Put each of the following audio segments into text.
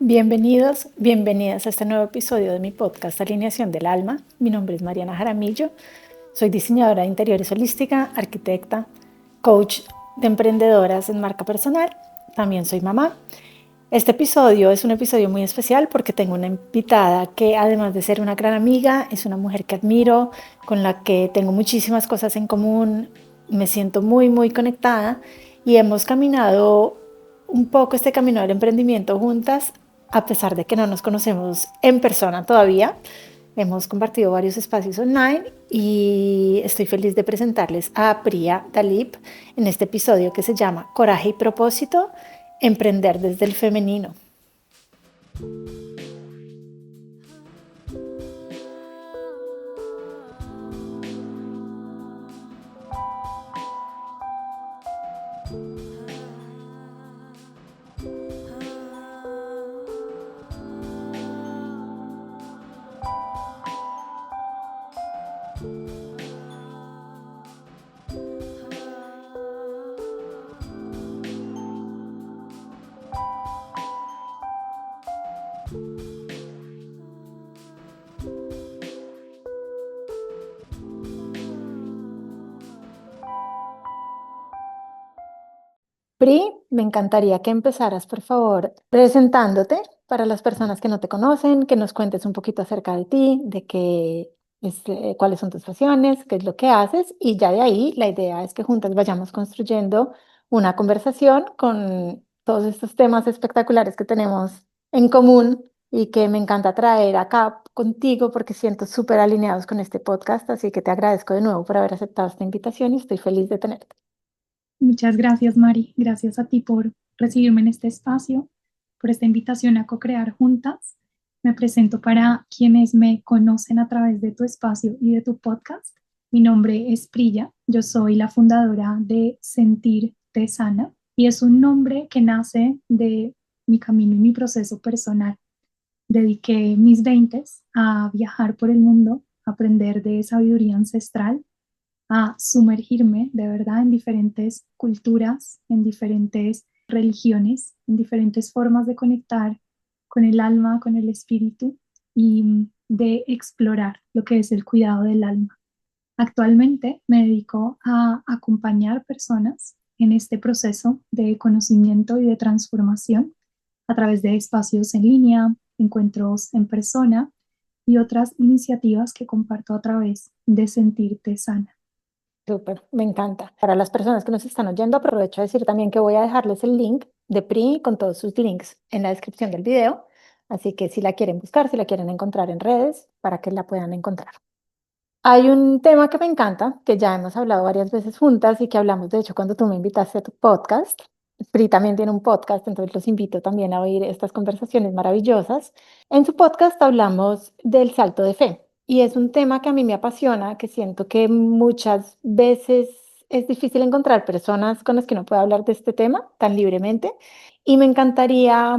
Bienvenidos, bienvenidas a este nuevo episodio de mi podcast Alineación del Alma. Mi nombre es Mariana Jaramillo, soy diseñadora de interiores holística, arquitecta, coach de emprendedoras en marca personal, también soy mamá. Este episodio es un episodio muy especial porque tengo una invitada que, además de ser una gran amiga, es una mujer que admiro, con la que tengo muchísimas cosas en común, me siento muy conectada y hemos caminado un poco este camino del emprendimiento juntas, a pesar de que no nos conocemos en persona todavía. Hemos compartido varios espacios online y estoy feliz de presentarles a Priya Dalip en este episodio que se llama Coraje y propósito, emprender desde el femenino. Pri, me encantaría que empezaras, por favor, presentándote para las personas que no te conocen, que nos cuentes un poquito acerca de ti, de cuáles son tus pasiones, qué es lo que haces, y ya de ahí la idea es que juntas vayamos construyendo una conversación con todos estos temas espectaculares que tenemos en común y que me encanta traer acá contigo porque siento súper alineados con este podcast, así que te agradezco de nuevo por haber aceptado esta invitación y estoy feliz de tenerte. Muchas gracias, Mari. Gracias a ti por recibirme en este espacio, por esta invitación a co-crear juntas. Me presento para quienes me conocen a través de tu espacio y de tu podcast. Mi nombre es Priya. Yo soy la fundadora de Sentirte Sana y es un nombre que nace de mi camino y mi proceso personal. Dediqué mis 20 a viajar por el mundo, a aprender de sabiduría ancestral, a sumergirme de verdad en diferentes culturas, en diferentes religiones, en diferentes formas de conectar con el alma, con el espíritu y de explorar lo que es el cuidado del alma. Actualmente me dedico a acompañar personas en este proceso de conocimiento y de transformación a través de espacios en línea, encuentros en persona y otras iniciativas que comparto a través de Sentirte Sana. Súper, me encanta. Para las personas que nos están oyendo, aprovecho a decir también que voy a dejarles el link de Pri con todos sus links en la descripción del video. Así que si la quieren buscar, si la quieren encontrar en redes, para que la puedan encontrar. Hay un tema que me encanta, que ya hemos hablado varias veces juntas y que hablamos, de hecho, cuando tú me invitaste a tu podcast. Pri también tiene un podcast, entonces los invito también a oír estas conversaciones maravillosas. En su podcast hablamos del salto de fe y es un tema que a mí me apasiona, que siento que muchas veces es difícil encontrar personas con las que uno pueda hablar de este tema tan libremente y me encantaría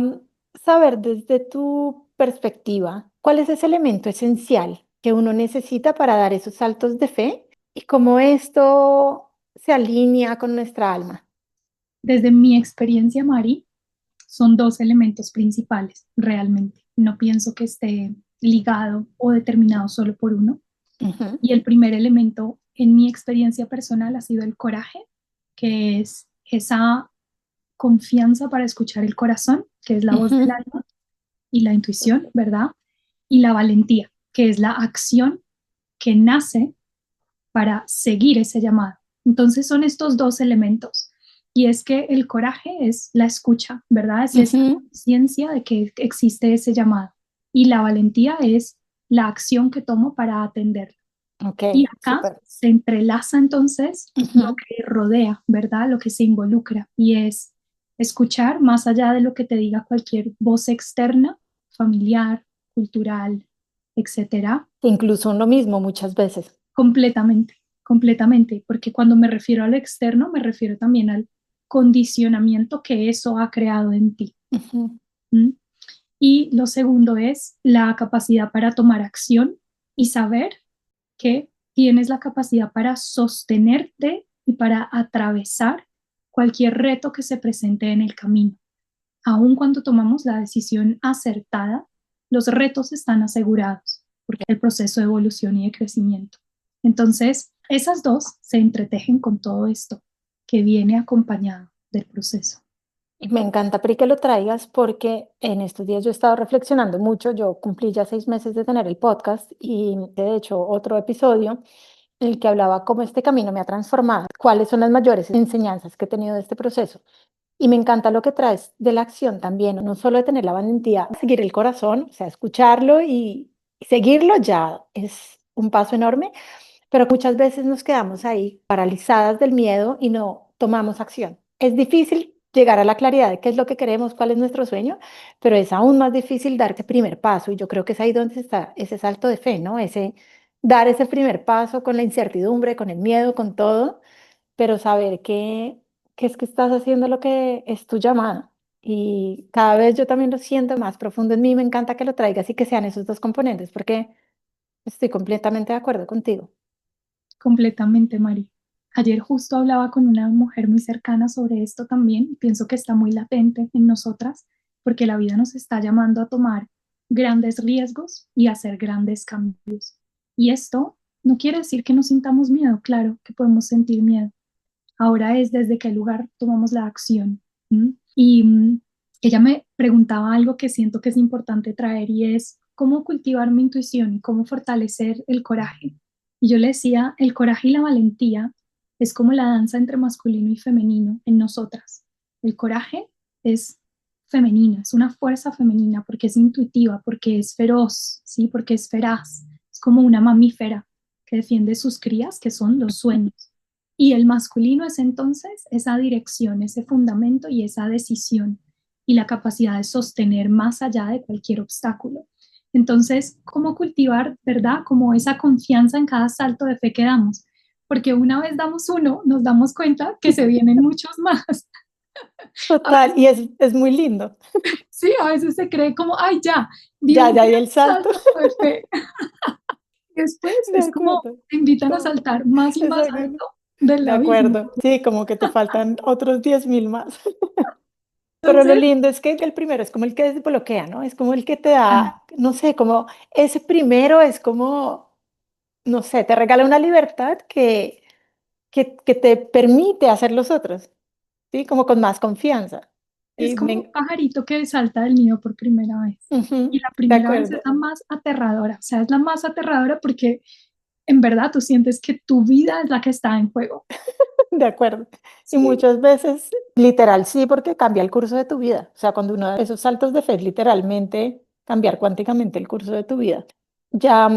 saber desde tu perspectiva, ¿cuál es ese elemento esencial que uno necesita para dar esos saltos de fe y cómo esto se alinea con nuestra alma? Desde mi experiencia, Mari, son dos elementos principales realmente. No pienso que esté ligado o determinado solo por uno. Ujú, Y el primer elemento en mi experiencia personal ha sido el coraje, que es esa confianza para escuchar el corazón, que es la voz del ujú. alma, y la intuición, ¿verdad? Y la valentía, que es la acción que nace para seguir ese llamado. Entonces son estos dos elementos. Y es que el coraje es la escucha, ¿verdad? Es esa Ujú. conciencia de que existe ese llamado. Y la valentía es la acción que tomo para atenderlo. Ok, Y acá súper. se entrelaza entonces lo Ujú. que rodea, ¿verdad? Lo que se involucra. Y es escuchar más allá de lo que te diga cualquier voz externa, familiar, cultural, etcétera. Incluso uno mismo muchas veces. Completamente, completamente, porque cuando me refiero al externo, me refiero también al condicionamiento que eso ha creado en ti. Ujú. ¿Mm? Y lo segundo es la capacidad para tomar acción y saber que tienes la capacidad para sostenerte y para atravesar cualquier reto que se presente en el camino. aun cuando tomamos la decisión acertada, los retos están asegurados, porque el proceso de evolución y de crecimiento. Entonces, esas dos se entretejen con todo esto que viene acompañado del proceso. Y me encanta, Pri, que lo traigas porque en estos días yo he estado reflexionando mucho. Yo cumplí ya 6 meses de tener el podcast y de hecho otro episodio en el que hablaba cómo este camino me ha transformado, cuáles son las mayores enseñanzas que he tenido de este proceso. Y me encanta lo que traes de la acción también, no solo de tener la valentía, seguir el corazón, o sea, escucharlo y seguirlo ya es un paso enorme, pero muchas veces nos quedamos ahí paralizadas del miedo y no tomamos acción. Es difícil llegar a la claridad de qué es lo que queremos, cuál es nuestro sueño, pero es aún más difícil dar ese primer paso y yo creo que es ahí donde está ese salto de fe, ¿no? Ese dar ese primer paso con la incertidumbre, con el miedo, con todo, pero saber que es que estás haciendo lo que es tu llamada. Y cada vez yo también lo siento más profundo en mí, me encanta que lo traigas y que sean esos dos componentes, porque estoy completamente de acuerdo contigo. Completamente, Mari. Ayer justo hablaba con una mujer muy cercana sobre esto también y pienso que está muy latente en nosotras porque la vida nos está llamando a tomar grandes riesgos y a hacer grandes cambios. Y esto no quiere decir que no sintamos miedo, claro que podemos sentir miedo. Ahora es desde qué lugar tomamos la acción. ¿M? Y ella me preguntaba algo que siento que es importante traer y es cómo cultivar mi intuición y cómo fortalecer el coraje. Y yo le decía, el coraje y la valentía es como la danza entre masculino y femenino en nosotras. El coraje es femenino, es una fuerza femenina porque es intuitiva, porque es feroz, ¿sí? Porque es feraz. Es como una mamífera que defiende sus crías, que son los sueños. Y el masculino es entonces esa dirección, ese fundamento y esa decisión y la capacidad de sostener más allá de cualquier obstáculo. Entonces, ¿cómo cultivar, verdad? Como esa confianza en cada salto de fe que damos. Porque una vez damos uno, nos damos cuenta que se vienen muchos más. A Total, veces, y es muy lindo. sí, a veces se cree como, ay, ya, di Ya, un ya gran di el salto. salto de fe. Y después De es como acuerdo. te invitan a Como, saltar más y más exacto. alto del De abismo. acuerdo. Sí, como que te faltan otros 10.000 más. Pero lo Entonces, lindo es que el primero es como el que desbloquea, ¿no? Es como el que te ah, da, no sé, como ese primero es como, no sé, te regala una libertad que te permite hacer los otros, ¿sí? Como con más confianza. es Y como un pajarito que salta del nido por primera vez. Y ujú, la de primera vez es acuerdo, la más aterradora. O sea, es la más aterradora porque en verdad tú sientes que tu vida es la que está en juego. de acuerdo. Y Sí, muchas veces, literal, sí, porque cambia el curso de tu vida. O sea, cuando uno da esos saltos de fe, es literalmente cambiar cuánticamente el curso de tu vida. Ya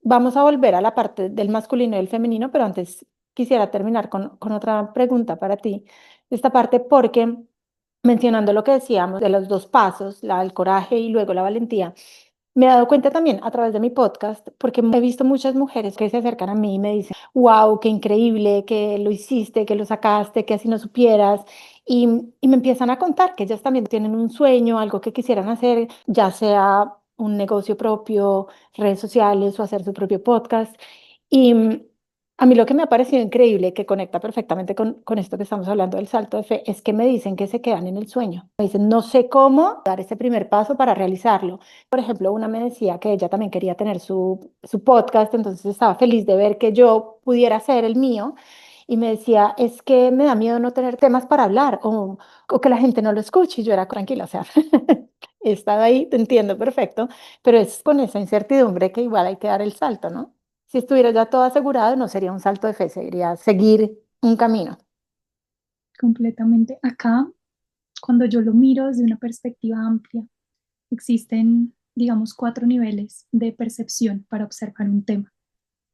vamos a volver a la parte del masculino y del femenino, pero antes quisiera terminar con otra pregunta para ti. Esta parte, porque mencionando lo que decíamos de los dos pasos, el coraje y luego la valentía, me he dado cuenta también a través de mi podcast, porque he visto muchas mujeres que se acercan a mí y me dicen, wow, qué increíble, que lo hiciste, que lo sacaste, que así no supieras. Y me empiezan a contar que ellas también tienen un sueño, algo que quisieran hacer, ya sea un negocio propio, redes sociales o hacer su propio podcast. Y a mí lo que me ha parecido increíble, que conecta perfectamente con esto que estamos hablando del salto de fe, es que me dicen que se quedan en el sueño. Me dicen, no sé cómo dar ese primer paso para realizarlo. Por ejemplo, una me decía que ella también quería tener su podcast, entonces estaba feliz de ver que yo pudiera hacer el mío. Y me decía, es que me da miedo no tener temas para hablar o que la gente no lo escuche. Y yo era tranquila, o sea, he estado ahí, te entiendo perfecto, pero es con esa incertidumbre que igual hay que dar el salto, ¿no? Si estuviera ya todo asegurado, no sería un salto de fe, sería seguir un camino. completamente. Acá, cuando yo lo miro desde una perspectiva amplia, existen, digamos, cuatro niveles de percepción para observar un tema.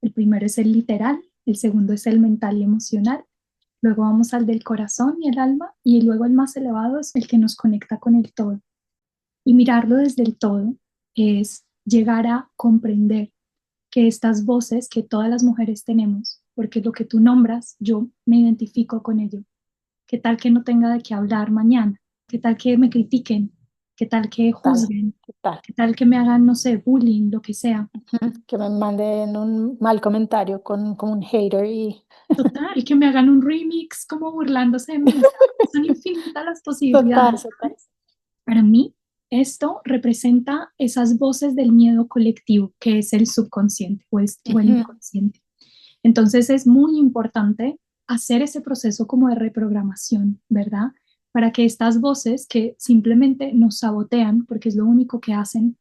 El primero es el literal, el segundo es el mental y emocional, luego vamos al del corazón y el alma, y luego el más elevado es el que nos conecta con el todo. Y mirarlo desde el todo es llegar a comprender que estas voces que todas las mujeres tenemos, porque lo que tú nombras, yo me identifico con ello. ¿Qué tal que no tenga de qué hablar mañana? ¿Qué tal que me critiquen? ¿Qué tal que Tal, juzguen? tal. ¿Qué tal que me hagan, no sé, bullying, lo que sea? Que me manden un mal comentario con un hater y Total, que me hagan un remix como burlándose de mí. O sea, son infinitas las total, posibilidades, total. ¿sabes? Para mí, esto representa esas voces del miedo colectivo, que es el subconsciente o el Ujú. inconsciente. Entonces es muy importante hacer ese proceso como de reprogramación, ¿verdad? Para que estas voces que simplemente nos sabotean, porque es lo único que hacen,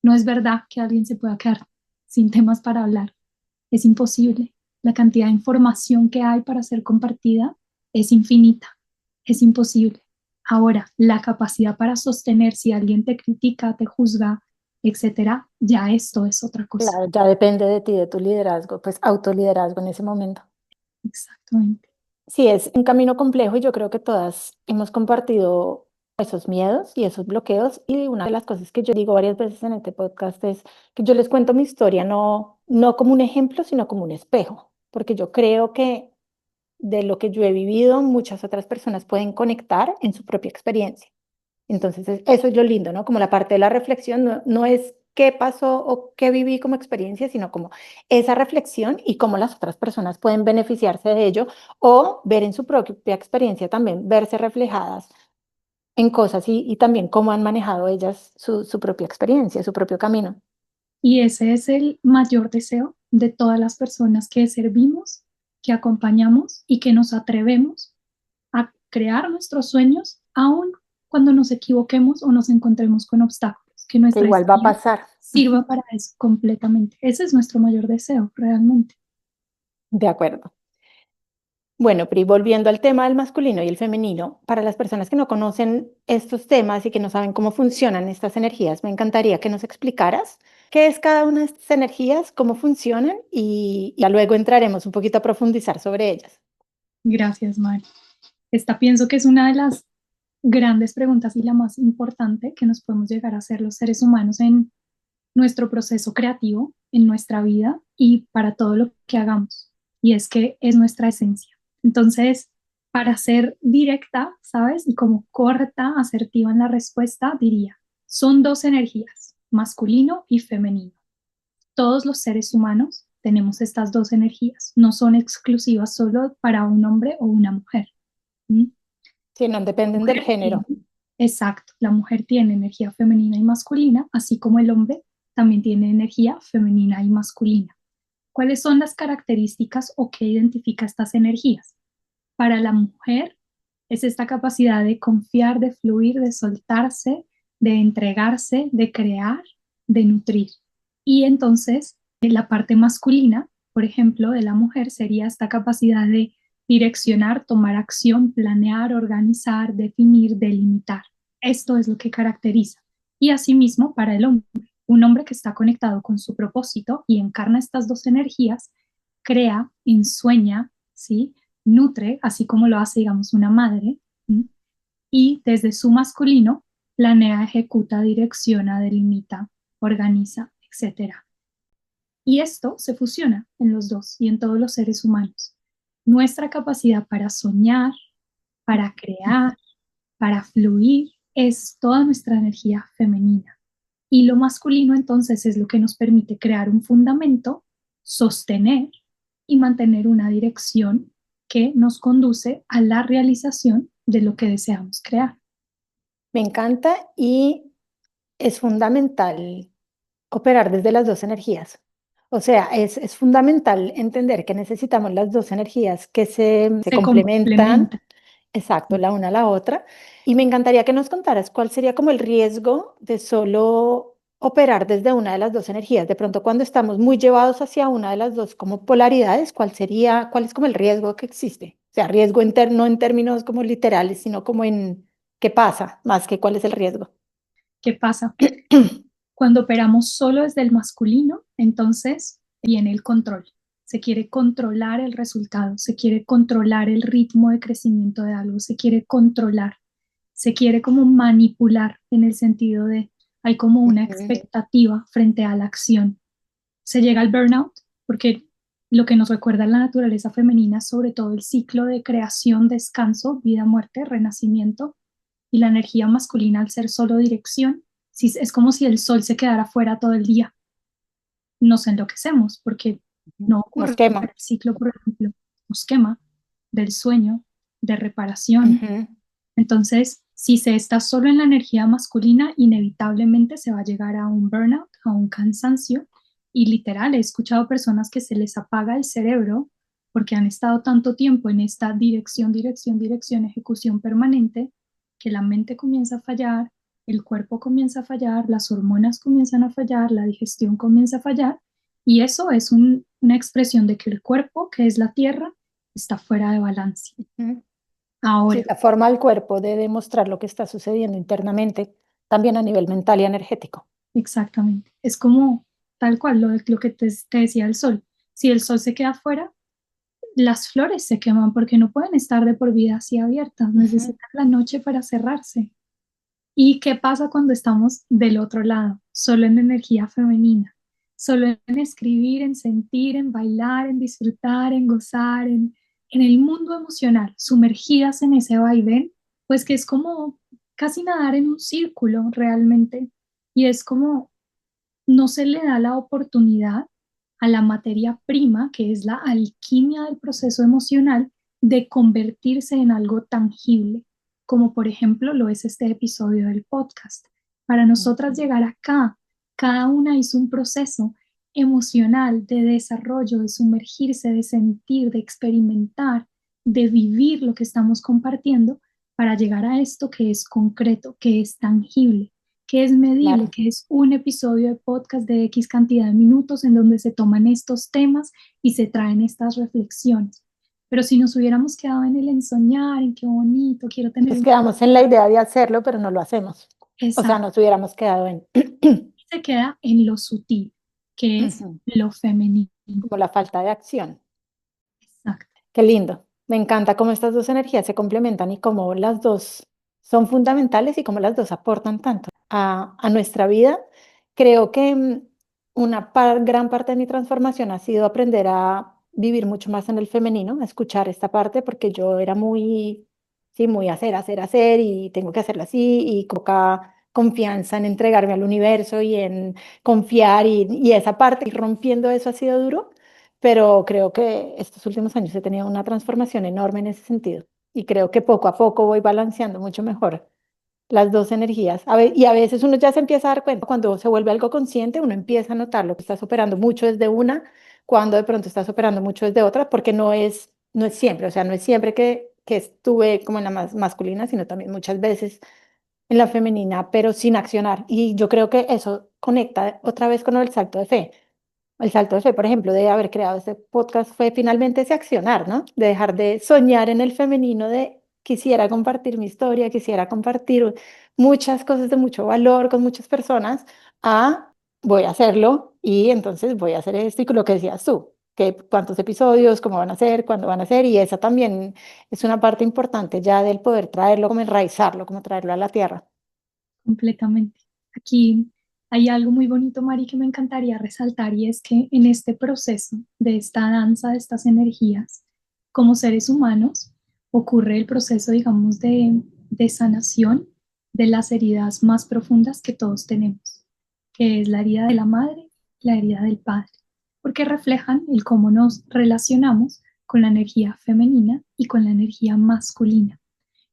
no es verdad que alguien se pueda quedar sin temas para hablar. Es imposible. La cantidad de información que hay para ser compartida es infinita. Es imposible. Ahora, la capacidad para sostener si alguien te critica, te juzga, etcétera, ya esto es otra cosa. Claro, ya depende de ti, de tu liderazgo, pues autoliderazgo en ese momento. Exactamente. Sí, es un camino complejo y yo creo que todas hemos compartido esos miedos y esos bloqueos y una de las cosas que yo digo varias veces en este podcast es que yo les cuento mi historia no como un ejemplo, sino como un espejo, porque yo creo que de lo que yo he vivido, muchas otras personas pueden conectar en su propia experiencia. Entonces, eso es lo lindo, ¿no? Como la parte de la reflexión no es qué pasó o qué viví como experiencia, sino como esa reflexión y cómo las otras personas pueden beneficiarse de ello o ver en su propia experiencia también, verse reflejadas en cosas y también cómo han manejado ellas su propia experiencia, su propio camino. Y ese es el mayor deseo de todas las personas que servimos, que acompañamos y que nos atrevemos a crear nuestros sueños, aun cuando nos equivoquemos o nos encontremos con obstáculos, que Que nuestra igual va a historia pasar. sirva para eso completamente. Ese es nuestro mayor deseo, realmente. De acuerdo. Bueno, Pri, volviendo al tema del masculino y el femenino, para las personas que no conocen estos temas y que no saben cómo funcionan estas energías, me encantaría que nos explicaras qué es cada una de estas energías, cómo funcionan y ya luego entraremos un poquito a profundizar sobre ellas. Gracias, Mari. Esta pienso que es una de las grandes preguntas y la más importante que nos podemos llegar a hacer los seres humanos en nuestro proceso creativo, en nuestra vida y para todo lo que hagamos. Y es que es nuestra esencia. Entonces, para ser directa, ¿sabes? Y como corta, asertiva en la respuesta, diría, son dos energías, masculino y femenino. Todos los seres humanos tenemos estas dos energías, no son exclusivas solo para un hombre o una mujer. ¿Mm? Sí, no La dependen del mujer género. tiene, exacto, la mujer tiene energía femenina y masculina, así como el hombre también tiene energía femenina y masculina. ¿Cuáles son las características o qué identifica estas energías? Para la mujer es esta capacidad de confiar, de fluir, de soltarse, de entregarse, de crear, de nutrir. Y entonces, la parte masculina, por ejemplo, de la mujer sería esta capacidad de direccionar, tomar acción, planear, organizar, definir, delimitar. Esto es lo que caracteriza. Y asimismo, para el hombre, un hombre que está conectado con su propósito y encarna estas dos energías, crea, ensueña, ¿sí? Nutre, así como lo hace, digamos, una madre, ¿m? Y desde su masculino planea, ejecuta, direcciona, delimita, organiza, etcétera. Y esto se fusiona en los dos y en todos los seres humanos. Nuestra capacidad para soñar, para crear, para fluir, es toda nuestra energía femenina. Y lo masculino entonces es lo que nos permite crear un fundamento, sostener y mantener una dirección que nos conduce a la realización de lo que deseamos crear. Me encanta y es fundamental operar desde las dos energías. O sea, es fundamental entender que necesitamos las dos energías que se Se complementan. complementa. Exacto, la una a la otra. Y me encantaría que nos contaras cuál sería como el riesgo de solo operar desde una de las dos energías. De pronto, cuando estamos muy llevados hacia una de las dos como polaridades, cuál es como el riesgo que existe? O sea, riesgo no en términos como literales, sino como en qué pasa, más que cuál es el riesgo. ¿Qué pasa? Cuando operamos solo desde el masculino, entonces viene el control. Se quiere controlar el resultado, se quiere controlar el ritmo de crecimiento de algo, se quiere controlar, se quiere como manipular en el sentido de hay como una Ujú. expectativa frente a la acción. Se llega al burnout porque lo que nos recuerda la naturaleza femenina es sobre todo el ciclo de creación, descanso, vida, muerte, renacimiento, y la energía masculina al ser solo dirección, si, es como si el sol se quedara fuera todo el día. Nos enloquecemos porque no Nos ocurre quema. el ciclo, por ejemplo, nos quema del sueño, de reparación. Ujú. Entonces, Si se está solo en la energía masculina, inevitablemente se va a llegar a un burnout, a un cansancio. Y literal, he escuchado personas que se les apaga el cerebro porque han estado tanto tiempo en esta dirección, dirección, dirección, ejecución permanente, que la mente comienza a fallar, el cuerpo comienza a fallar, las hormonas comienzan a fallar, la digestión comienza a fallar. Y eso es una expresión de que el cuerpo, que es la tierra, está fuera de balance. Ujú. Sí, Ahora, la forma del cuerpo de demostrar lo que está sucediendo internamente, también a nivel mental y energético. exactamente. Es como tal cual lo que te decía el sol. Si el sol se queda afuera, las flores se queman porque no pueden estar de por vida así abiertas, Ujú. necesitan la noche para cerrarse. ¿Y qué pasa cuando estamos del otro lado? Solo en energía femenina, solo en escribir, en sentir, en bailar, en disfrutar, en gozar, en el mundo emocional, sumergidas en ese vaivén, pues que es como casi nadar en un círculo realmente. Y es como no se le da la oportunidad a la materia prima, que es la alquimia del proceso emocional, de convertirse en algo tangible, como por ejemplo lo es este episodio del podcast. Para nosotras llegar acá, cada una hizo un proceso emocional de desarrollo, de sumergirse, de sentir, de experimentar, de vivir lo que estamos compartiendo para llegar a esto que es concreto, que es tangible, que es medible, Claro. que es un episodio de podcast de X cantidad de minutos en donde se toman estos temas y se traen estas reflexiones. Pero si nos hubiéramos quedado en el ensoñar, en qué bonito, quiero tener Nos un... quedamos en la idea de hacerlo, pero no lo hacemos. O sea, Exacto, nos hubiéramos quedado en se queda en lo sutil, que es Ujú. lo femenino. Como la falta de acción. Exacto. Qué lindo. Me encanta cómo estas dos energías se complementan y cómo las dos son fundamentales y cómo las dos aportan tanto a nuestra vida. Creo que gran parte de mi transformación ha sido aprender a vivir mucho más en el femenino, a escuchar esta parte, porque yo era muy, sí, muy hacer, hacer, hacer y tengo que hacerlo así y con poca confianza en entregarme al universo y en confiar y esa parte, y rompiendo eso ha sido duro, pero creo que estos últimos años he tenido una transformación enorme en ese sentido y creo que poco a poco voy balanceando mucho mejor las dos energías. Y a veces uno ya se empieza a dar cuenta, cuando se vuelve algo consciente, uno empieza a notar lo que estás operando mucho desde una, cuando de pronto estás operando mucho desde otra, porque no es siempre, o sea, no es siempre que estuve como en la más masculina, sino también muchas veces en la femenina, pero sin accionar. Y yo creo que eso conecta otra vez con el salto de fe. El salto de fe, por ejemplo, de haber creado este podcast fue finalmente ese accionar, ¿no? De dejar de soñar en el femenino, de quisiera compartir mi historia, quisiera compartir muchas cosas de mucho valor con muchas personas, a voy a hacerlo y entonces voy a hacer esto y con lo que decías tú, que cuántos episodios, cómo van a ser, cuándo van a ser, y esa también es una parte importante ya del poder traerlo, como enraizarlo, como traerlo a la tierra. Completamente. Aquí hay algo muy bonito, Mari, que me encantaría resaltar y es que en este proceso de esta danza de estas energías, como seres humanos, ocurre el proceso, digamos, de sanación de las heridas más profundas que todos tenemos, que es la herida de la madre, la herida del padre, porque reflejan el cómo nos relacionamos con la energía femenina y con la energía masculina.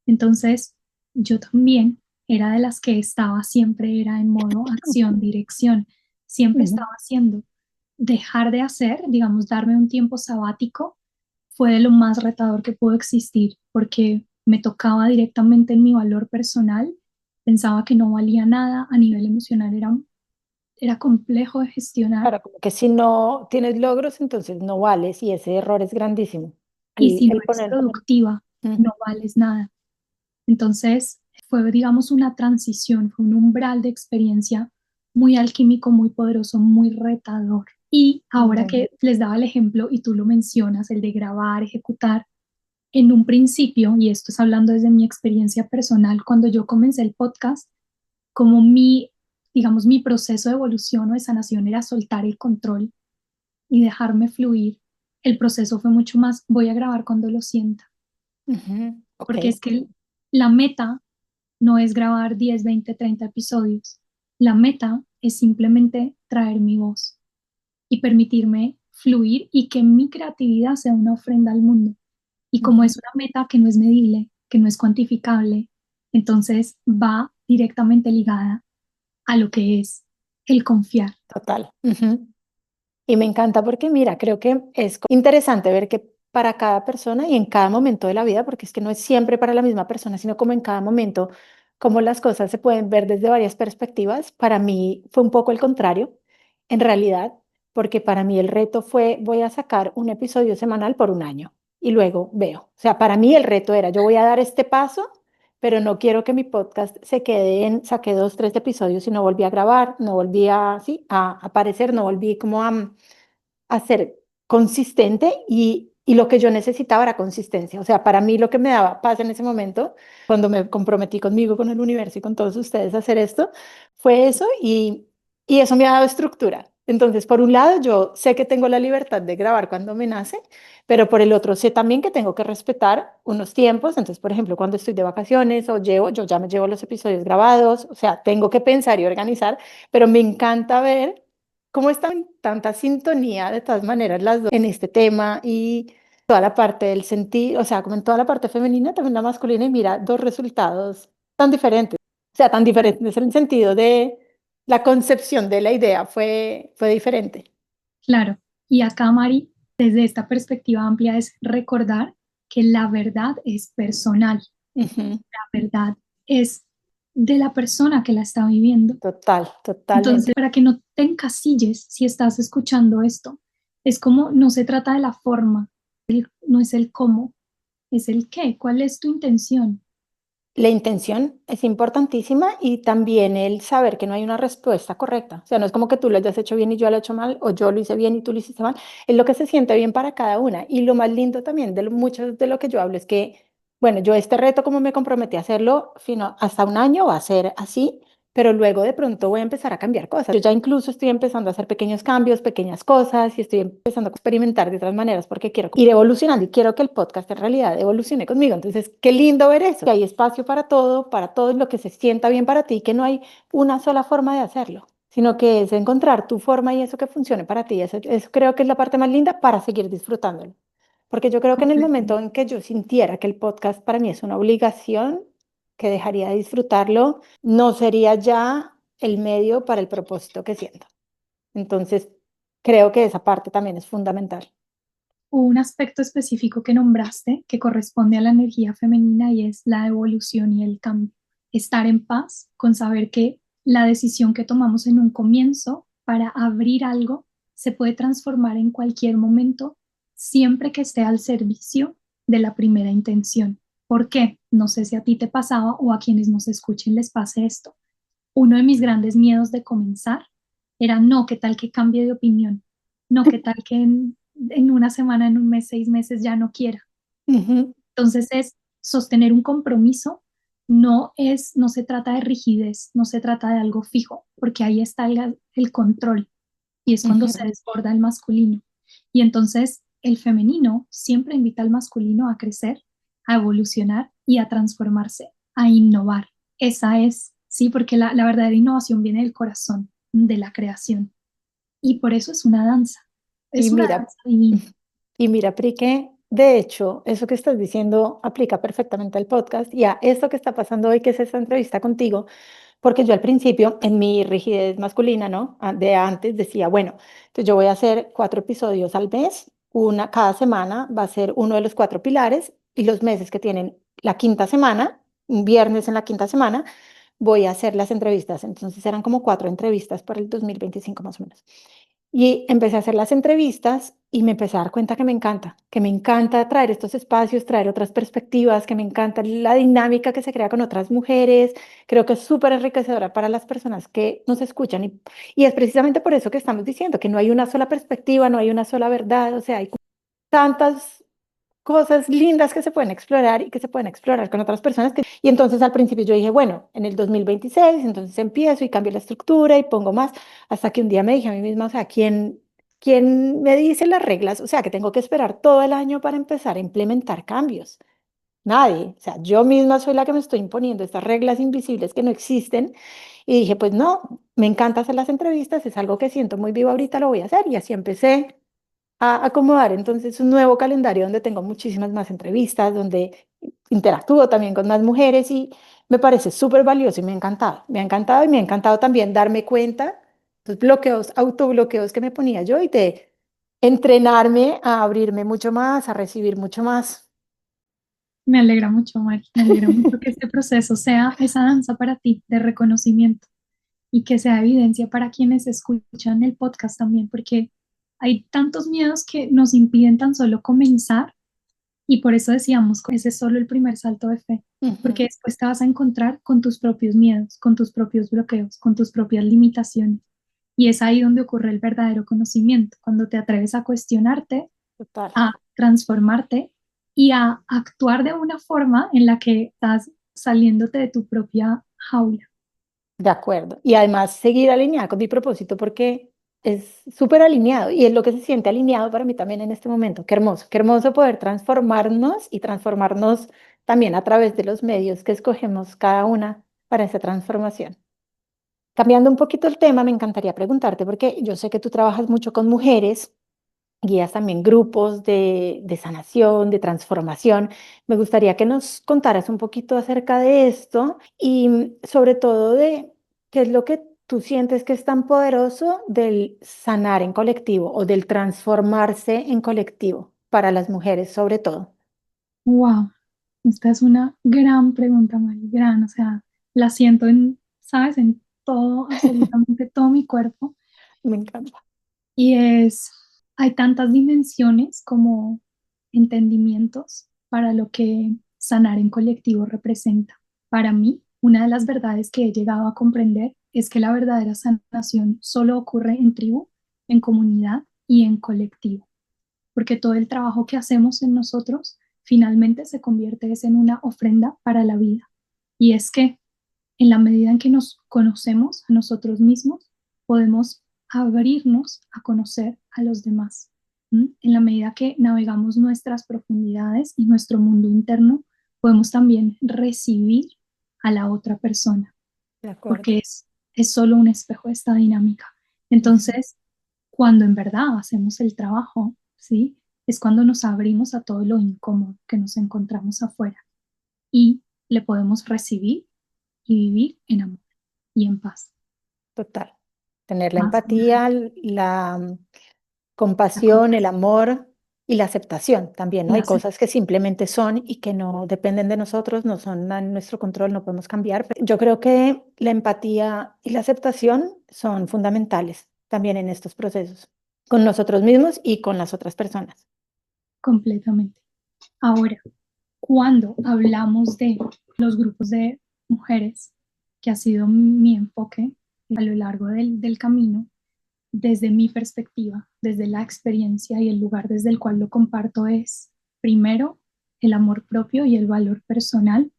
Entonces, yo también era de las que estaba siempre, era en modo acción, dirección, siempre Ujú. estaba haciendo. Dejar de hacer, digamos, darme un tiempo sabático, fue de lo más retador que pudo existir, porque me tocaba directamente en mi valor personal, pensaba que no valía nada, a nivel emocional era complejo de gestionar, Claro, como que si no tienes logros, entonces no vales y ese error es grandísimo. y si no El eres poner... productiva, Ujú. no vales nada. Entonces fue, digamos, una transición, fue un umbral de experiencia muy alquímico, muy poderoso, muy retador. Y ahora Ujú. que les daba el ejemplo y tú lo mencionas, el de grabar, ejecutar, en un principio, y esto es hablando desde mi experiencia personal, cuando yo comencé el podcast, como digamos, mi proceso de evolución o de sanación era soltar el control y dejarme fluir, el proceso fue mucho más, voy a grabar cuando lo sienta, Ujú. Ok. porque es que la meta no es grabar 10, 20, 30 episodios. La meta es simplemente traer mi voz y permitirme fluir y que mi creatividad sea una ofrenda al mundo. Y como Ujú. es una meta que no es medible, que no es cuantificable, Entonces va directamente ligada a lo que es el confiar. Total. Ujú. Y me encanta porque, mira, creo que es interesante ver que para cada persona y en cada momento de la vida, porque es que no es siempre para la misma persona, sino como en cada momento, como las cosas se pueden ver desde varias perspectivas. Para mí fue un poco el contrario, en realidad, porque para mí el reto fue, voy a sacar un episodio semanal por un año y luego veo. O sea, para mí el reto era, yo voy a dar este paso, pero no quiero que mi podcast se quede en, saqué dos, tres episodios y no volví a grabar, no volví a, sí, a aparecer, no volví como a ser consistente y lo que yo necesitaba era consistencia. O sea, para mí lo que me daba paz en ese momento, cuando me comprometí conmigo, con el universo y con todos ustedes a hacer esto, fue eso y eso me ha dado estructura. Entonces, por un lado, yo sé que tengo la libertad de grabar cuando me nace, pero por el otro sé también que tengo que respetar unos tiempos. Entonces, por ejemplo, cuando estoy de vacaciones o llevo, yo ya me llevo los episodios grabados, o sea, tengo que pensar y organizar, pero me encanta ver cómo están en tanta sintonía de todas maneras las dos en este tema y toda la parte del sentido, o sea, como en toda la parte femenina, también la masculina, y mira, dos resultados tan diferentes. O sea, tan diferentes en el sentido de la concepción de la idea fue diferente. Claro, y acá, Mari, desde esta perspectiva amplia es recordar que la verdad es personal, Ujú. la verdad es de la persona que la está viviendo. Total, Entonces, totalmente. para que no te encasilles si estás escuchando esto, es como no se trata de la forma, no es el cómo, es el qué, cuál es tu intención. La intención es importantísima y también el saber que no hay una respuesta correcta. O sea, no es como que tú lo hayas hecho bien y yo lo he hecho mal, o yo lo hice bien y tú lo hiciste mal. Es lo que se siente bien para cada una. Y lo más lindo también de mucho de lo que yo hablo es que, bueno, yo este reto, como me comprometí a hacerlo, hasta un año va a ser así, pero luego de pronto voy a empezar a cambiar cosas. Yo ya incluso estoy empezando a hacer pequeños cambios, pequeñas cosas y estoy empezando a experimentar de otras maneras porque quiero ir evolucionando y quiero que el podcast en realidad evolucione conmigo. Entonces, qué lindo ver eso, que hay espacio para todo lo que se sienta bien para ti, que no hay una sola forma de hacerlo, sino que es encontrar tu forma y eso que funcione para ti. Eso creo que es la parte más linda para seguir disfrutándolo. Porque yo creo que en el momento en que yo sintiera que el podcast para mí es una obligación, que dejaría de disfrutarlo, no sería ya el medio para el propósito que siento. Entonces, creo que esa parte también es fundamental. Un aspecto específico que nombraste que corresponde a la energía femenina y es la evolución y el cambio. Estar en paz con saber que la decisión que tomamos en un comienzo para abrir algo se puede transformar en cualquier momento siempre que esté al servicio de la primera intención. ¿Por qué? No sé si a ti te pasaba o a quienes nos escuchen les pase esto. Uno de mis grandes miedos de comenzar era no, qué tal que cambie de opinión, no, qué tal que en una semana, en un mes, 6 meses ya no quiera. Ujú, Entonces es sostener un compromiso, no se trata de rigidez, no se trata de algo fijo, porque ahí está el control y es cuando se ujú. desborda el masculino. Y entonces el femenino siempre invita al masculino a crecer, a evolucionar y a transformarse, a innovar. Esa es, sí, porque la verdadera innovación viene del corazón, de la creación. Y por eso Y es una mira, danza divina. y mira, Pri, que de hecho, eso que estás diciendo aplica perfectamente al podcast y a esto que está pasando hoy, que es esta entrevista contigo, porque yo al principio, en mi rigidez masculina, ¿no? De antes decía, bueno, entonces yo voy a hacer 4 episodios al mes, una cada semana va a ser uno de los 4 pilares y los meses que tienen la quinta semana, un viernes en la quinta semana, voy a hacer las entrevistas. Entonces eran como 4 entrevistas para el 2025 más o menos. Y empecé a hacer las entrevistas y me empecé a dar cuenta que me encanta traer estos espacios, traer otras perspectivas, que me encanta la dinámica que se crea con otras mujeres. Creo que es súper enriquecedora para las personas que nos escuchan y es precisamente por eso que estamos diciendo que no hay una sola perspectiva, no hay una sola verdad, o sea, hay tantas cosas lindas que se pueden explorar y que se pueden explorar con otras personas. Y entonces al principio yo dije, bueno, en el 2026, entonces empiezo y cambio la estructura y pongo más, hasta que un día me dije a mí misma, o sea, ¿quién me dice las reglas? O sea, que tengo que esperar todo el año para empezar a implementar cambios. Nadie, o sea, yo misma soy la que me estoy imponiendo estas reglas invisibles que no existen y dije, pues no, me encanta hacer las entrevistas, es algo que siento muy vivo ahorita, lo voy a hacer y así empecé a acomodar entonces un nuevo calendario donde tengo muchísimas más entrevistas, donde interactúo también con más mujeres y me parece súper valioso y me ha encantado y me ha encantado también darme cuenta los bloqueos, autobloqueos que me ponía yo y de entrenarme a abrirme mucho más, a recibir mucho más. Me alegra mucho, Mari, me alegra mucho que este proceso sea esa danza para ti de reconocimiento y que sea evidencia para quienes escuchan el podcast también, porque hay tantos miedos que nos impiden tan solo comenzar y por eso decíamos, ese es solo el primer salto de fe, porque Ujú, después te vas a encontrar con tus propios miedos, con tus propios bloqueos, con tus propias limitaciones. Y es ahí donde ocurre el verdadero conocimiento, cuando te atreves a cuestionarte, total. a transformarte y a actuar de una forma en la que estás saliéndote de tu propia jaula. De acuerdo. Y además seguir alineada con mi propósito porque es súper alineado y es lo que se siente alineado para mí también en este momento. Qué hermoso poder transformarnos y transformarnos también a través de los medios que escogemos cada una para esa transformación. Cambiando un poquito el tema, me encantaría preguntarte, porque yo sé que tú trabajas mucho con mujeres, guías también grupos de sanación, de transformación. Me gustaría que nos contaras un poquito acerca de esto y sobre todo de qué es lo que tú sientes que es tan poderoso del sanar en colectivo o del transformarse en colectivo para las mujeres sobre todo. Wow, esta es una gran pregunta, Mari, gran, o sea, la siento en, sabes, en todo, absolutamente todo mi cuerpo. Me encanta. Y es, hay tantas dimensiones como entendimientos para lo que sanar en colectivo representa. Para mí, una de las verdades que he llegado a comprender es que la verdadera sanación solo ocurre en tribu, en comunidad y en colectivo, porque todo el trabajo que hacemos en nosotros finalmente se convierte en una ofrenda para la vida. Y es que en la medida en que nos conocemos a nosotros mismos, podemos abrirnos a conocer a los demás. ¿Mm? En la medida que navegamos nuestras profundidades y nuestro mundo interno, podemos también recibir a la otra persona, De acuerdo. porque es solo un espejo de esta dinámica. Ujú. Entonces, cuando en verdad hacemos el trabajo, ¿sí? Es cuando nos abrimos a todo lo incómodo que nos encontramos afuera y le podemos recibir y vivir en amor y en paz. Total. Tener la Más allá empatía, la de la compasión, el compasión amor y la aceptación también, y ¿no? la Hay aceptación. cosas que simplemente son y que no dependen de nosotros, no son en nuestro control, no podemos cambiar. Yo creo que la empatía y la aceptación son fundamentales también en estos procesos, con nosotros mismos y con las otras personas. Completamente. Ahora, cuando hablamos de los grupos de mujeres, que ha sido mi enfoque a lo largo del camino, desde mi perspectiva, desde la experiencia y el lugar desde el cual lo comparto es, primero, el amor propio y el valor personal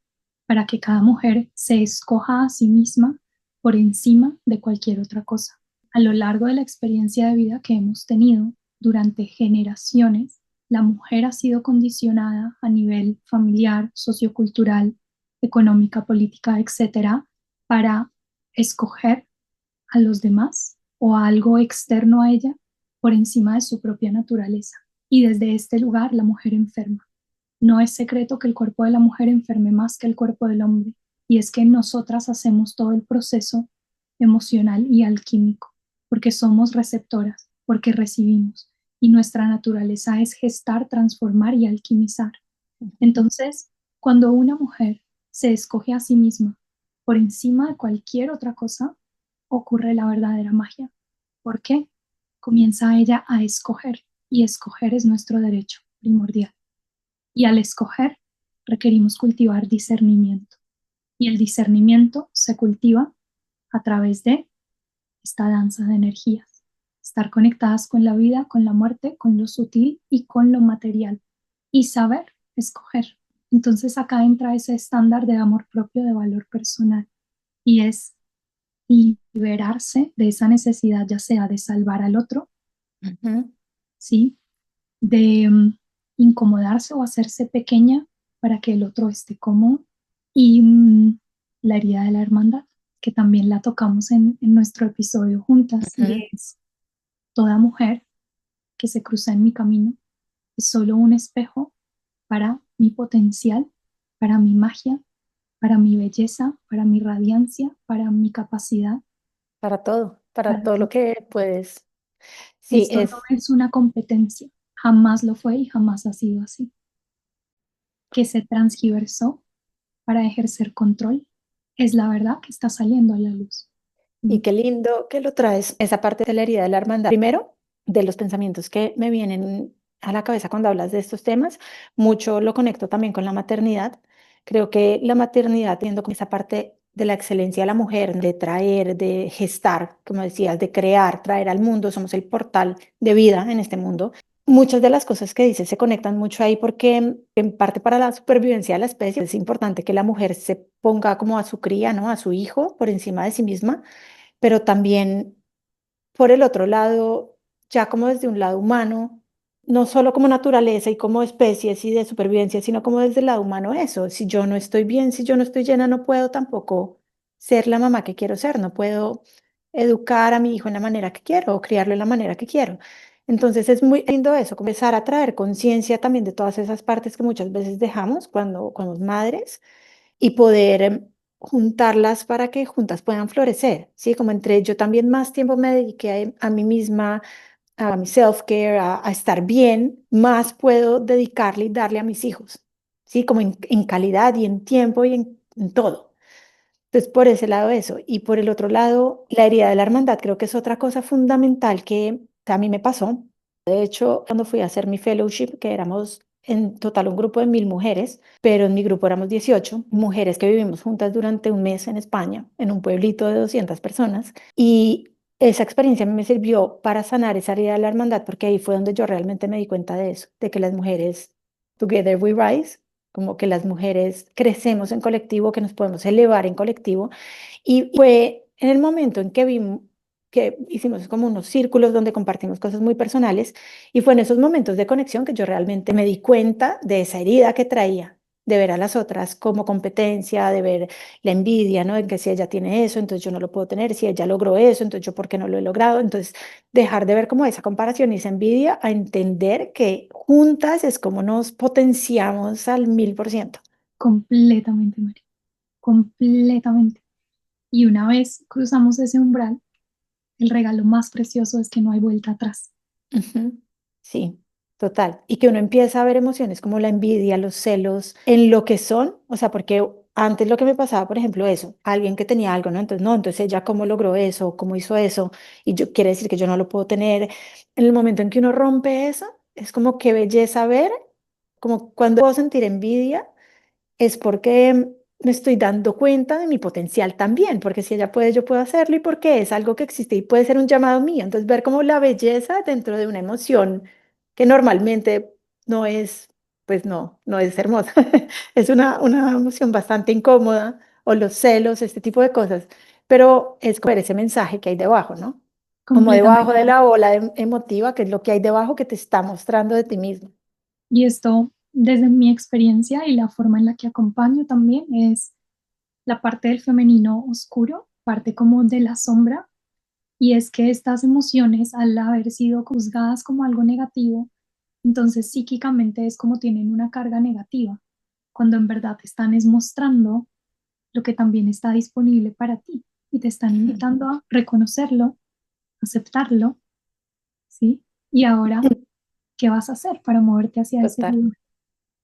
para que cada mujer se escoja a sí misma por encima de cualquier otra cosa. A lo largo de la experiencia de vida que hemos tenido durante generaciones, la mujer ha sido condicionada a nivel familiar, sociocultural, económica, política, etcétera, para escoger a los demás o a algo externo a ella por encima de su propia naturaleza. Y desde este lugar la mujer enferma. No es secreto que el cuerpo de la mujer enferme más que el cuerpo del hombre, y es que nosotras hacemos todo el proceso emocional y alquímico, porque somos receptoras, porque recibimos, y nuestra naturaleza es gestar, transformar y alquimizar. Ujú. Entonces, cuando una mujer se escoge a sí misma por encima de cualquier otra cosa, ocurre la verdadera magia. ¿Por qué? Comienza ella a escoger, y escoger es nuestro derecho primordial. Y al escoger, requerimos cultivar discernimiento. Y el discernimiento se cultiva a través de esta danza de energías. Estar conectadas con la vida, con la muerte, con lo sutil y con lo material. Y saber escoger. Entonces acá entra ese estándar de amor propio, de valor personal. Y es liberarse de esa necesidad, ya sea de salvar al otro, Ujú. ¿sí? De incomodarse o hacerse pequeña para que el otro esté cómodo. Y la herida de la hermandad, que también la tocamos en nuestro episodio juntas, y Ujú. es toda mujer que se cruza en mi camino es solo un espejo para mi potencial, para mi magia, para mi belleza, para mi radiancia, para mi capacidad, para para todo lo todo. que puedes. Sí, Esto no es, es una competencia, jamás lo fue y jamás ha sido así. Que se transgiversó para ejercer control, es la verdad que está saliendo a la luz. y Mm. qué lindo que lo traes, esa parte de la herida de la hermandad. Primero, de los pensamientos que me vienen a la cabeza cuando hablas de estos temas, mucho lo conecto también con la maternidad. Creo que la maternidad, teniendo como esa parte de la excelencia de la mujer, de traer, de gestar, como decías, de crear, traer al mundo, somos el portal de vida en este mundo. Muchas de las cosas que dices se conectan mucho ahí porque en parte para la supervivencia de la especie es importante que la mujer se ponga como a su cría, ¿no? A su hijo por encima de sí misma, pero también por el otro lado, ya como desde un lado humano, no solo como naturaleza y como especies y de supervivencia, sino como desde el lado humano eso. Si yo no estoy bien, si yo no estoy llena, no puedo tampoco ser la mamá que quiero ser, no puedo educar a mi hijo en la manera que quiero o criarlo en la manera que quiero. Entonces es muy lindo eso, comenzar a traer conciencia también de todas esas partes que muchas veces dejamos cuando somos madres y poder juntarlas para que juntas puedan florecer, ¿sí? Como entre yo también más tiempo me dediqué a mí misma, a mi self-care, a estar bien, más puedo dedicarle y darle a mis hijos, ¿sí? Como en calidad y en tiempo y en todo. Entonces, por ese lado eso. Y por el otro lado, la herida de la hermandad creo que es otra cosa fundamental que a mí me pasó. De hecho, cuando fui a hacer mi fellowship, que éramos en total un grupo de 1000 mujeres, pero en mi grupo éramos 18 mujeres que vivimos juntas durante un mes en España, en un pueblito de 200 personas. Y esa experiencia me sirvió para sanar esa herida de la hermandad, porque ahí fue donde yo realmente me di cuenta de eso, de que las mujeres, together we rise, como que las mujeres crecemos en colectivo, que nos podemos elevar en colectivo. Y fue en el momento en que vimos que hicimos como unos círculos donde compartimos cosas muy personales y fue en esos momentos de conexión que yo realmente me di cuenta de esa herida que traía, de ver a las otras como competencia, de ver la envidia, ¿no? En que si ella tiene eso, entonces yo no lo puedo tener, si ella logró eso, entonces yo por qué no lo he logrado. Entonces, dejar de ver como esa comparación y esa envidia a entender que juntas es como nos potenciamos al 1000%. Completamente, María, completamente. Y una vez cruzamos ese umbral, el regalo más precioso es que no hay vuelta atrás. Ujú. Sí, total. Y que uno empieza a ver emociones como la envidia, los celos, en lo que son, o sea, porque antes lo que me pasaba, por ejemplo, eso, alguien que tenía algo, ¿no? Entonces, no, entonces ella cómo logró eso, cómo hizo eso, y yo quiere decir que yo no lo puedo tener. En el momento en que uno rompe eso, es como qué belleza ver, como cuando puedo sentir envidia es porque me estoy dando cuenta de mi potencial también, porque si ella puede, yo puedo hacerlo y porque es algo que existe y puede ser un llamado mío. Entonces, ver como la belleza dentro de una emoción que normalmente no es, pues no es hermosa, es una emoción bastante incómoda, o los celos, este tipo de cosas, pero es como ver ese mensaje que hay debajo, ¿no? Como debajo Completamente. de la ola emotiva, que es lo que hay debajo que te está mostrando de ti mismo. Y esto, desde mi experiencia y la forma en la que acompaño también, es la parte del femenino oscuro, parte como de la sombra, y es que estas emociones, al haber sido juzgadas como algo negativo, entonces psíquicamente es como tienen una carga negativa, cuando en verdad te están es mostrando lo que también está disponible para ti y te están invitando a reconocerlo, aceptarlo, ¿sí? Y ahora, ¿qué vas a hacer para moverte hacia ese Total. lugar?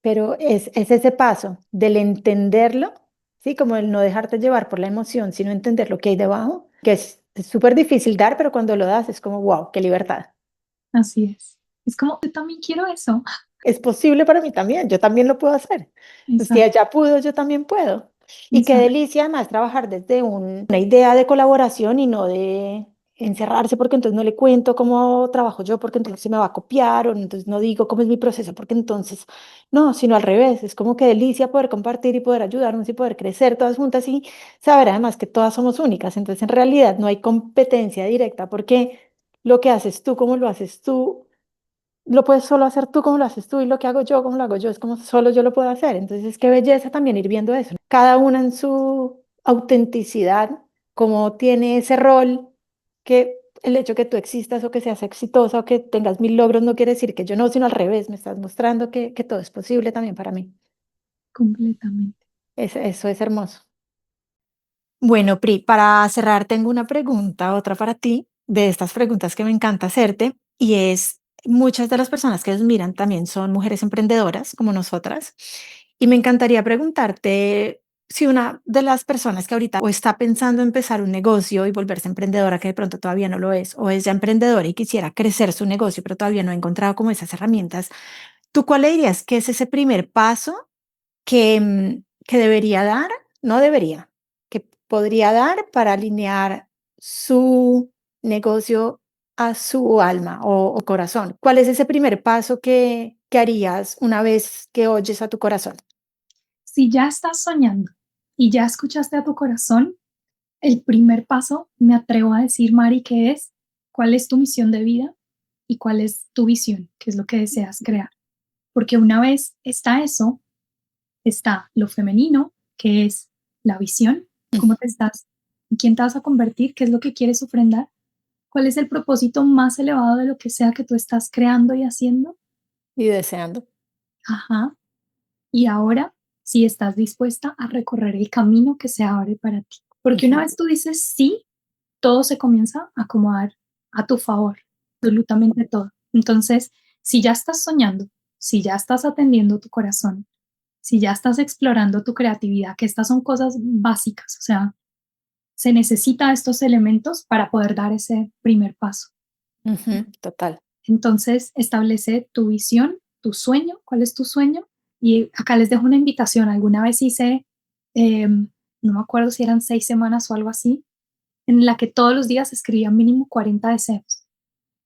Pero es ese paso del entenderlo, ¿sí? Como el no dejarte llevar por la emoción, sino entender lo que hay debajo, que es súper difícil dar, pero cuando lo das es como, wow, qué libertad. Así es. Es como, yo también quiero eso. Es posible para mí también, yo también lo puedo hacer. Pues si Exacto, ella pudo, yo también puedo. Y qué exacto. delicia además trabajar desde una idea de colaboración y no de encerrarse porque entonces no le cuento cómo trabajo yo porque entonces se me va a copiar o entonces no digo cómo es mi proceso porque entonces no, sino al revés. Es como que delicia poder compartir y poder ayudarnos y poder crecer todas juntas y saber además que todas somos únicas. Entonces en realidad no hay competencia directa porque lo que haces tú, como lo haces tú lo puedes solo hacer tú como lo haces tú y lo que hago yo como lo hago yo, es como solo yo lo puedo hacer. Entonces, qué belleza también ir viendo eso, ¿no? Cada una en su autenticidad, como tiene ese rol, que el hecho que tú existas o que seas exitosa o que tengas 1000 logros no quiere decir que yo no, sino al revés, me estás mostrando que todo es posible también para mí. Completamente. Eso es hermoso. Bueno, Pri, para cerrar tengo una pregunta, otra para ti, de estas preguntas que me encanta hacerte, y es, muchas de las personas que nos miran también son mujeres emprendedoras como nosotras, y me encantaría preguntarte si una de las personas que ahorita o está pensando empezar un negocio y volverse emprendedora, que de pronto todavía no lo es, o es ya emprendedora y quisiera crecer su negocio, pero todavía no ha encontrado como esas herramientas, ¿tú cuál le dirías que es ese primer paso que debería dar? No debería, que podría dar para alinear su negocio a su alma o corazón. ¿Cuál es ese primer paso que harías una vez que oyes a tu corazón? Si ya estás soñando y ya escuchaste a tu corazón, el primer paso, me atrevo a decir, Mari, que es cuál es tu misión de vida y cuál es tu visión, qué es lo que deseas crear. Porque una vez está eso, está lo femenino, que es la visión, cómo te estás, en quién te vas a convertir, qué es lo que quieres ofrendar, cuál es el propósito más elevado de lo que sea que tú estás creando y haciendo. Y deseando. Ajá. Y ahora, si estás dispuesta a recorrer el camino que se abre para ti. Porque una Ujú. vez tú dices sí, todo se comienza a acomodar a tu favor, absolutamente todo. Entonces, si ya estás soñando, si ya estás atendiendo tu corazón, si ya estás explorando tu creatividad, que estas son cosas básicas, o sea, se necesita estos elementos para poder dar ese primer paso. Ujú, total. Entonces, establece tu visión, tu sueño, cuál es tu sueño. Y acá les dejo una invitación. Alguna vez hice, no me acuerdo si eran 6 semanas o algo así, en la que todos los días escribía mínimo 40 deseos.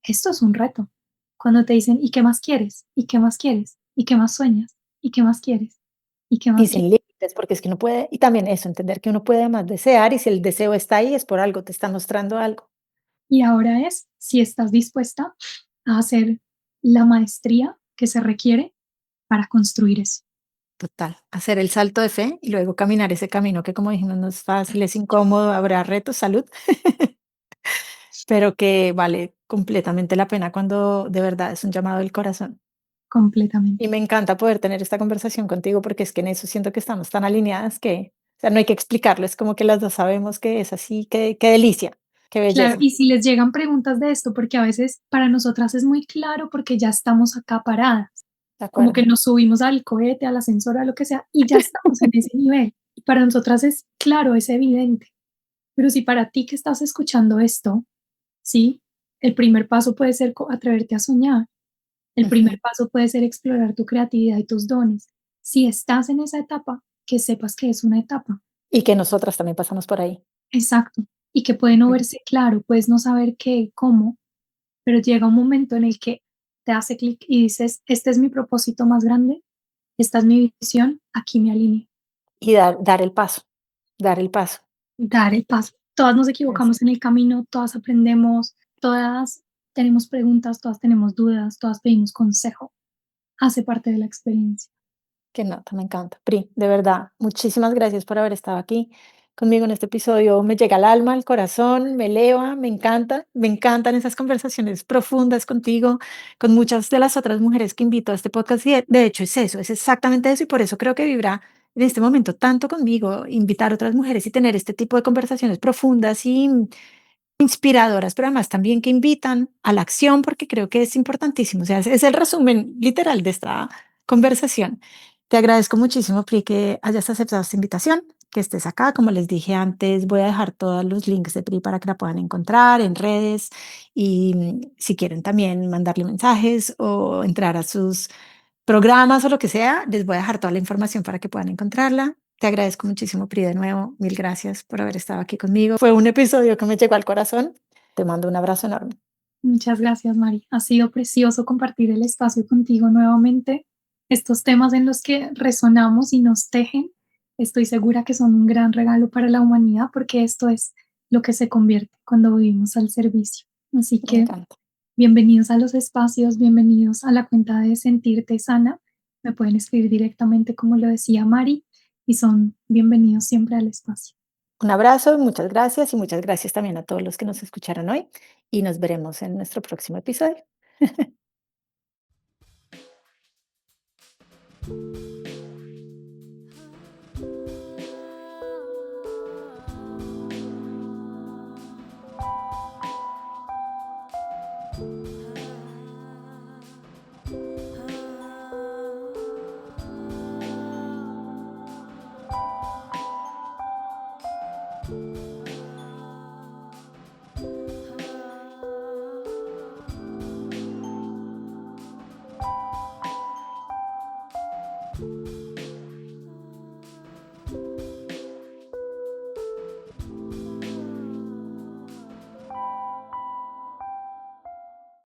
Esto es un reto. Cuando te dicen, ¿y qué más quieres? ¿Y qué más quieres? ¿Y qué más sueñas? ¿Y qué más quieres? ¿Y qué Y más sin quieres? límites, porque es que uno puede, y también eso, entender que uno puede más desear y si el deseo está ahí es por algo, te está mostrando algo. Y ahora es si estás dispuesta a hacer la maestría que se requiere para construir eso. Total, hacer el salto de fe y luego caminar ese camino que como dijimos no es fácil, es incómodo, habrá retos, salud, pero que vale completamente la pena cuando de verdad es un llamado del corazón. Y Completamente. me encanta poder tener esta conversación contigo porque es que en eso siento que estamos tan alineadas que, o sea, no hay que explicarlo, es como que las dos sabemos que es así, qué delicia, qué Claro, belleza. y si les llegan preguntas de esto, porque a veces para nosotras es muy claro porque ya estamos acá paradas, De como que acuerdo. nos subimos al cohete, al ascensor, a lo que sea, y ya estamos en ese nivel. Y para nosotras es claro, es evidente. Pero si para ti que estás escuchando esto, sí, el primer paso puede ser atreverte a soñar. El Ujú. primer paso puede ser explorar tu creatividad y tus dones. Si estás en esa etapa, que sepas que es una etapa. Y que nosotras también pasamos por ahí. Exacto. Y que puede no verse claro, puedes no saber qué, cómo, pero llega un momento en el que te hace clic y dices, este es mi propósito más grande, esta es mi visión, aquí me alineo. Y dar el paso, dar el paso. Dar el paso. Todas nos Es equivocamos en el camino, todas aprendemos, todas tenemos preguntas, todas tenemos dudas, todas pedimos consejo. Hace parte de la experiencia. Qué nota, me encanta. Pri, de verdad, muchísimas gracias por haber estado aquí conmigo en este episodio. Me llega al alma, al corazón, me eleva, me encanta, me encantan esas conversaciones profundas contigo, con muchas de las otras mujeres que invito a este podcast. Y de hecho es eso, es exactamente eso y por eso creo que vibra en este momento tanto conmigo, invitar a otras mujeres y tener este tipo de conversaciones profundas y inspiradoras, pero además también que invitan a la acción, porque creo que es importantísimo. O sea, es el resumen literal de esta conversación. Te agradezco muchísimo, Pri, que hayas aceptado esta invitación, que estés acá. Como les dije antes, voy a dejar todos los links de Pri para que la puedan encontrar en redes y si quieren también mandarle mensajes o entrar a sus programas o lo que sea, les voy a dejar toda la información para que puedan encontrarla. Te agradezco muchísimo, Pri, de nuevo. Mil gracias por haber estado aquí conmigo. Fue un episodio que me llegó al corazón. Te mando un abrazo enorme. Muchas gracias, Mari. Ha sido precioso compartir el espacio contigo nuevamente. Estos temas en los que resonamos y nos tejen, estoy segura que son un gran regalo para la humanidad porque esto es lo que se convierte cuando vivimos al servicio. Así Me que encanta. bienvenidos a los espacios, bienvenidos a la cuenta de Sentirte Sana. Me pueden escribir directamente como lo decía Mari y son bienvenidos siempre al espacio. Un abrazo, muchas gracias también a todos los que nos escucharon hoy y nos veremos en nuestro próximo episodio.